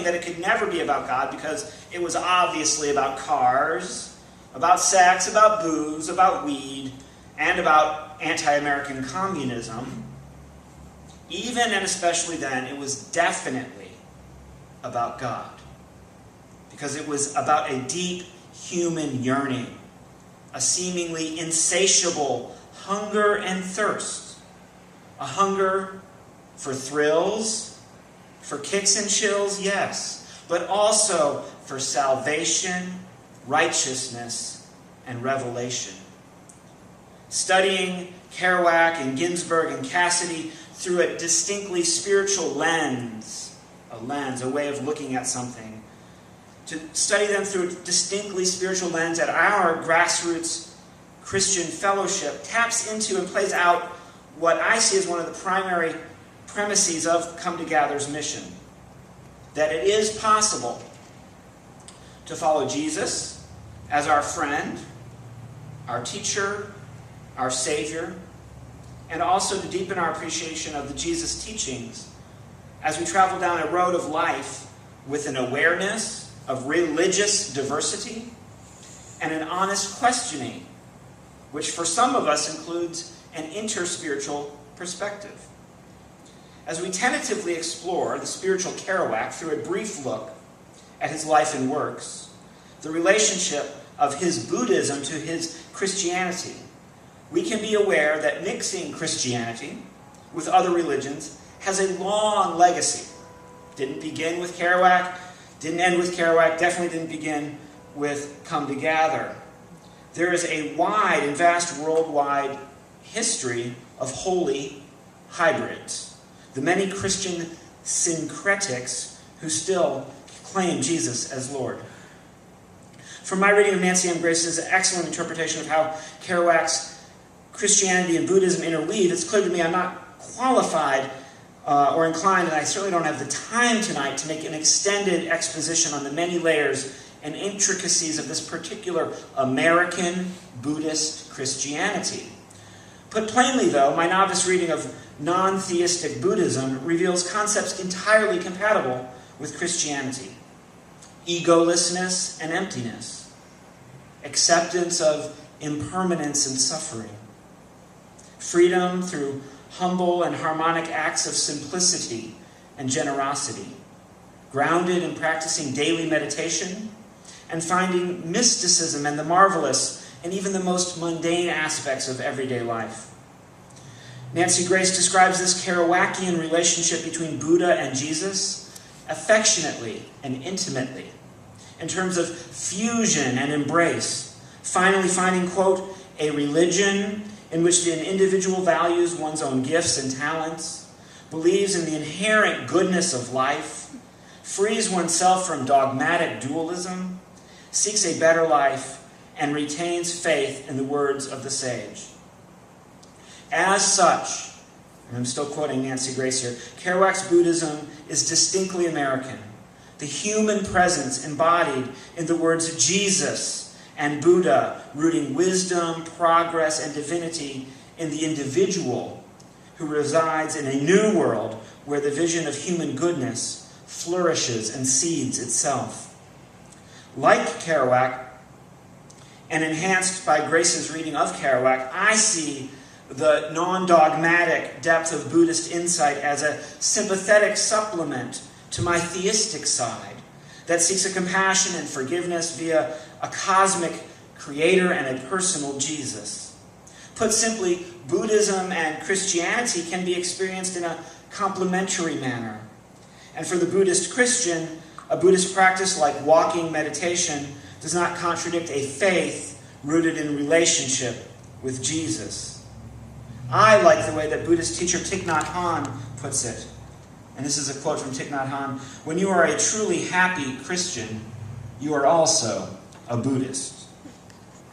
that it could never be about God because it was obviously about cars, about sex, about booze, about weed, and about anti-American communism, even and especially then, it was definitely about God. Because it was about a deep human yearning, a seemingly insatiable hunger and thirst, a hunger for thrills, for kicks and chills, yes, but also for salvation, righteousness, and revelation. Studying Kerouac and Ginsberg and Cassidy through a distinctly spiritual lens, a way of looking at something, to study them through a distinctly spiritual lens at our grassroots Christian fellowship taps into and plays out what I see as one of the primary premises of Come ToGather's mission. That it is possible to follow Jesus as our friend, our teacher, our Savior, and also to deepen our appreciation of the Jesus teachings as we travel down a road of life with an awareness of religious diversity and an honest questioning, which for some of us includes an interspiritual perspective. As we tentatively explore the spiritual Kerouac through a brief look at his life and works, the relationship of his Buddhism to his Christianity, we can be aware that mixing Christianity with other religions has a long legacy. Didn't begin with Kerouac, didn't end with Kerouac, definitely didn't begin with Come ToGather. There is a wide and vast worldwide history of holy hybrids. The many Christian syncretics who still claim Jesus as Lord. From my reading of Nancy M. Grace's excellent interpretation of how Kerouac's Christianity and Buddhism interweave, it's clear to me I'm not qualified or inclined, and I certainly don't have the time tonight to make an extended exposition on the many layers and intricacies of this particular American Buddhist Christianity. Put plainly, though, my novice reading of non-theistic Buddhism reveals concepts entirely compatible with Christianity. Egolessness and emptiness. Acceptance of impermanence and suffering. Freedom through humble and harmonic acts of simplicity and generosity. Grounded in practicing daily meditation and finding mysticism and the marvelous and even the most mundane aspects of everyday life. Nancy Grace describes this Kerouacian relationship between Buddha and Jesus affectionately and intimately, in terms of fusion and embrace, finally finding, quote, a religion in which an individual values one's own gifts and talents, believes in the inherent goodness of life, frees oneself from dogmatic dualism, seeks a better life, and retains faith in the words of the sage. As such, and I'm still quoting Nancy Grace here, Kerouac's Buddhism is distinctly American. The human presence embodied in the words Jesus and Buddha, rooting wisdom, progress, and divinity in the individual who resides in a new world where the vision of human goodness flourishes and seeds itself. Like Kerouac, and enhanced by Grace's reading of Kerouac, I see the non-dogmatic depth of Buddhist insight as a sympathetic supplement to my theistic side that seeks a compassion and forgiveness via a cosmic creator and a personal Jesus. Put simply, Buddhism and Christianity can be experienced in a complementary manner. And for the Buddhist Christian, a Buddhist practice like walking meditation does not contradict a faith rooted in relationship with Jesus. I like the way that Buddhist teacher Thich Nhat Hanh puts it. And this is a quote from Thich Nhat Hanh. When you are a truly happy Christian, you are also a Buddhist.